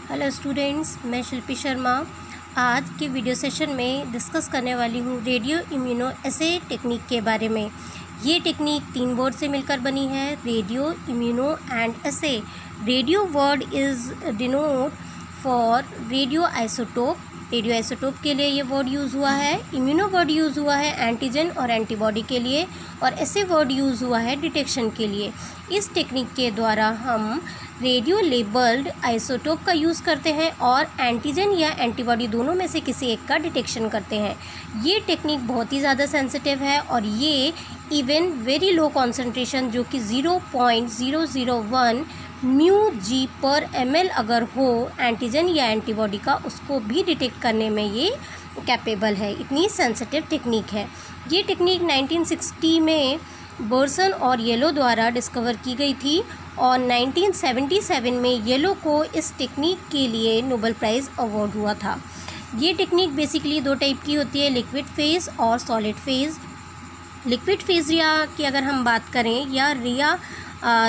Hello students, मैं शिल्पी शर्मा आज के वीडियो सेशन में डिस्कस करने वाली हूँ रेडियो इम्यूनो एसे टेक्निक के बारे में। ये टेक्निक 3 वर्ड से मिलकर बनी है, radio immuno and essay. Radio word is denote for radio isotope. Radio isotope के लिए ये वर्ड यूज़ हुआ है। इम्यूनो वर्ड यूज़ हुआ है एंटीजन और एंटीबॉडी के लिए, और एसे वर्ड यूज़ हुआ है डिटेक्शन के लिए। इस टेक्निक के द्वारा हम रेडियो लेबल्ड आइसोटोप का यूज़ करते हैं और एंटीजन या एंटीबॉडी दोनों में से किसी एक का डिटेक्शन करते हैं। ये टेक्निक बहुत ही ज़्यादा सेंसिटिव है और ये इवन वेरी लो कॉन्सेंट्रेशन जो कि 0.001 म्यू जी पर ml अगर हो एंटीजन या एंटीबॉडी का, उसको भी डिटेक्ट करने में ये कैपेबल है। इतनी सेंसिटिव टेक्निक है। ये टेक्निक 1960 में बर्सन और येलो द्वारा डिस्कवर की गई थी और 1977 में येलो को इस टेक्निक के लिए नोबेल प्राइज़ अवार्ड हुआ था। ये टेक्निक बेसिकली 2 टाइप की होती है, लिक्विड फेज़ और सॉलिड फेज़। लिक्विड फेज़ रिया की अगर हम बात करें या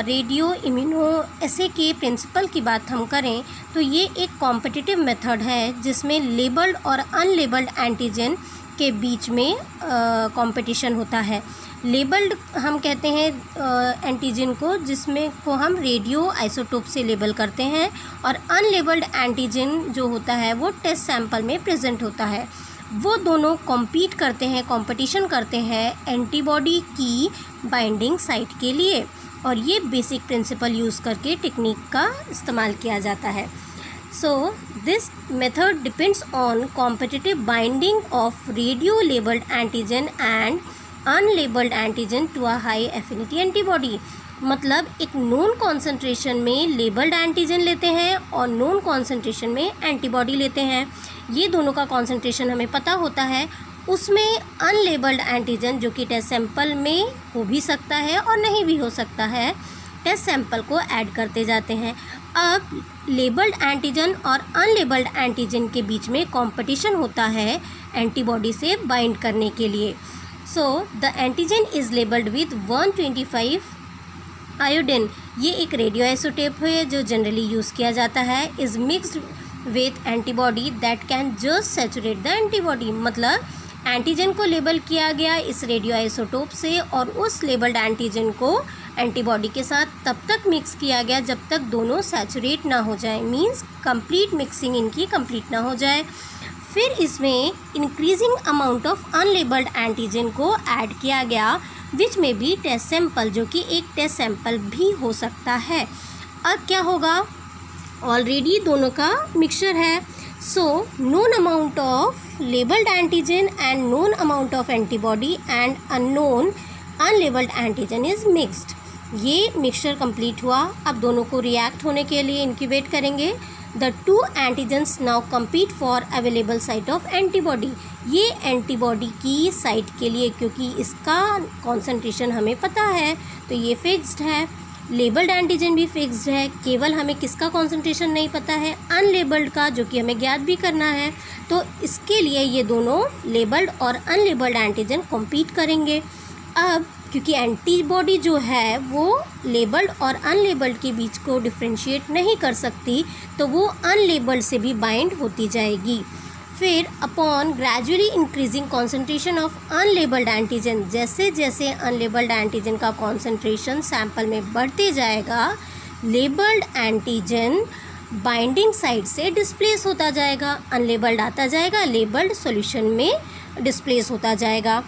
रेडियो इम्यूनो एसे के प्रिंसिपल की बात हम करें तो ये एक कॉम्पिटिटिव मेथड है जिसमें लेबल्ड और अनलेबल्ड एंटीजन के बीच में कंपटीशन होता है। लेबल्ड हम कहते हैं एंटीजन को, जिसमें को हम रेडियो आइसोटोप से लेबल करते हैं, और अनलेबल्ड एंटीजन जो होता है वो टेस्ट सैंपल में प्रेजेंट होता है। वो दोनों कॉम्पीट करते हैं, कंपटीशन करते हैं एंटीबॉडी की बाइंडिंग साइट के लिए, और ये बेसिक प्रिंसिपल यूज़ करके टेक्निक का इस्तेमाल किया जाता है। So this method depends on competitive binding of radio labelled antigen and unlabelled antigen to a high affinity antibody. मतलब एक नोन कॉन्सेंट्रेशन में लेबल्ड एंटीजन लेते हैं और नोन कॉन्सेंट्रेशन में एंटीबॉडी लेते हैं। ये दोनों का कॉन्सेंट्रेशन हमें पता होता है। उसमें अनलेबल्ड एंटीजन जो कि टेस्ट सैंपल में हो भी सकता है और नहीं भी हो सकता है, टेस्ट सैंपल को ऐड करते जाते हैं। अब लेबल्ड एंटीजन और अनलेबल्ड एंटीजन के बीच में कंपटीशन होता है एंटीबॉडी से बाइंड करने के लिए। So the antigen is labelled with 125 iodine. ये एक रेडियो आइसोटोप है जो जनरली यूज़ किया जाता है। Is mixed with antibody that can just saturate the antibody. मतलब एंटीजन को लेबल किया गया इस रेडियो आइसोटोप से और उस लेबल्ड एंटीजन को एंटीबॉडी के साथ तब तक मिक्स किया गया जब तक दोनों सैचुरेट ना हो जाए, मींस कंप्लीट मिक्सिंग इनकी कंप्लीट ना हो जाए। फिर इसमें increasing amount of unlabelled antigen को ऐड किया गया, विच में भी टेस्ट सैंपल जो कि एक टेस्ट सैंपल भी हो सकता है। अब क्या होगा, ऑलरेडी दोनों का मिक्सचर है। सो known amount of labeled antigen and known amount of antibody and unknown unlabeled antigen is mixed। ये मिक्सचर कंप्लीट हुआ। अब दोनों को रिएक्ट होने के लिए इंक्यूबेट करेंगे। The 2 antigens now compete for available site of antibody. ये एंटीबॉडी की साइट के लिए, क्योंकि इसका कॉन्सेंट्रेशन हमें पता है तो ये फिक्स्ड है। लेबल्ड एंटीजन भी फिक्स्ड है, केवल हमें किसका कॉन्सेंट्रेशन नहीं पता है, अनलेबल्ड का, जो कि हमें ज्ञात भी करना है। तो इसके लिए ये दोनों लेबल्ड और अनलेबल्ड एंटीजन कॉम्पीट करेंगे। अब क्योंकि एंटीबॉडी जो है वो लेबल्ड और अनलेबल्ड के बीच को डिफ्रेंशिएट नहीं कर सकती, तो वो अनलेबल्ड से भी बाइंड होती जाएगी। फिर upon gradually increasing concentration of unlabelled antigen, जैसे जैसे अनलेबल्ड एंटीजन का कॉन्सेंट्रेशन सैंपल में बढ़ते जाएगा, लेबल्ड एंटीजन बाइंडिंग साइट से डिस्प्लेस होता जाएगा, अनलेबल्ड आता जाएगा, लेबल्ड सॉल्यूशन में डिस्प्लेस होता जाएगा।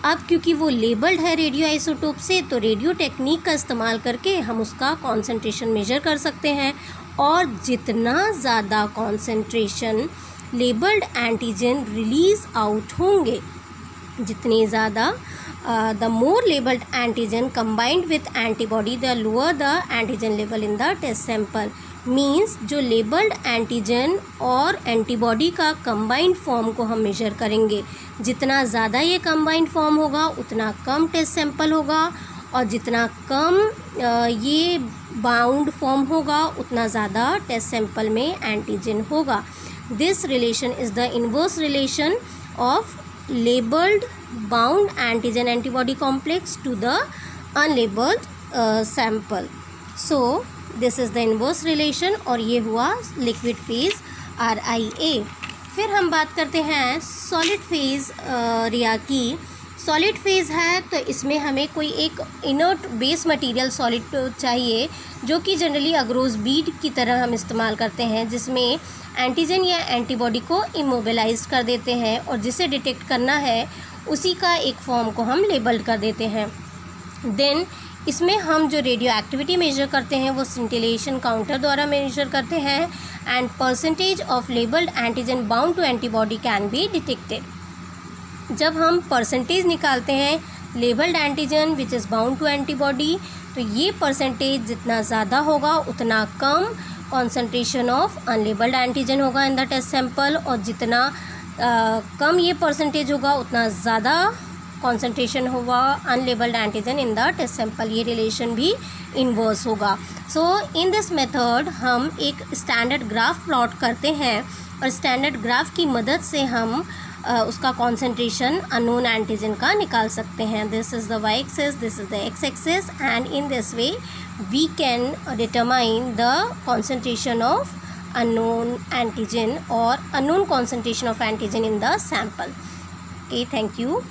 अब क्योंकि वो लेबल्ड है रेडियो आइसोटोप से, तो रेडियो टेक्निक का इस्तेमाल करके हम उसका कॉन्सेंट्रेशन मेजर कर सकते हैं, और जितना ज़्यादा concentration labelled antigen release out होंगे, जितने ज़्यादा the more labelled antigen combined with antibody the lower the antigen level in the test sample. Means जो लेबल्ड एंटीजन और एंटीबॉडी का कंबाइंड फॉर्म को हम मेजर करेंगे, जितना ज़्यादा ये कंबाइंड फॉर्म होगा उतना कम टेस्ट सैंपल होगा, और जितना कम ये बाउंड फॉर्म होगा उतना ज़्यादा टेस्ट सैंपल में एंटीजन होगा। This relation is the inverse relation of labeled bound antigen antibody complex to the unlabeled sample. So this is the inverse relation, और ये हुआ लिक्विड फेज़ RIA। फिर हम बात करते हैं सॉलिड फेज़ रिया की। सॉलिड फेज़ है तो इसमें हमें कोई एक इनर्ट बेस मटेरियल सॉलिड चाहिए, जो कि जनरली अग्रोज बीड की तरह हम इस्तेमाल करते हैं, जिसमें एंटीजन या एंटीबॉडी को इमोबिलाइज कर देते हैं, और जिसे डिटेक्ट करना है उसी का एक फॉर्म को हम लेबल्ड कर देते हैं। देन इसमें हम जो रेडियो एक्टिविटी मेजर करते हैं वो सिंटिलेशन काउंटर द्वारा मेजर करते हैं, and percentage of labelled antigen bound to antibody can be detected. जब हम परसेंटेज निकालते हैं labelled antigen which is bound to antibody, तो ये परसेंटेज जितना ज़्यादा होगा उतना कम कॉन्सेंट्रेशन ऑफ अनलेबल्ड एंटीजन होगा इन द टेस्ट सैंपल, और जितना कम ये परसेंटेज होगा उतना ज़्यादा कॉन्सेंट्रेशन होगा unlabelled antigen in the test sample. ये रिलेशन भी इन्वर्स होगा। सो इन दिस मेथड हम एक स्टैंडर्ड ग्राफ प्लॉट करते हैं, और स्टैंडर्ड ग्राफ की मदद से हम उसका कॉन्सेंट्रेशन अननोन एंटीजन का निकाल सकते हैं। This is the Y axis, this is the X axis, and in this way we can determine the concentration of unknown antigen or unknown concentration of antigen in the sample. Okay, thank you.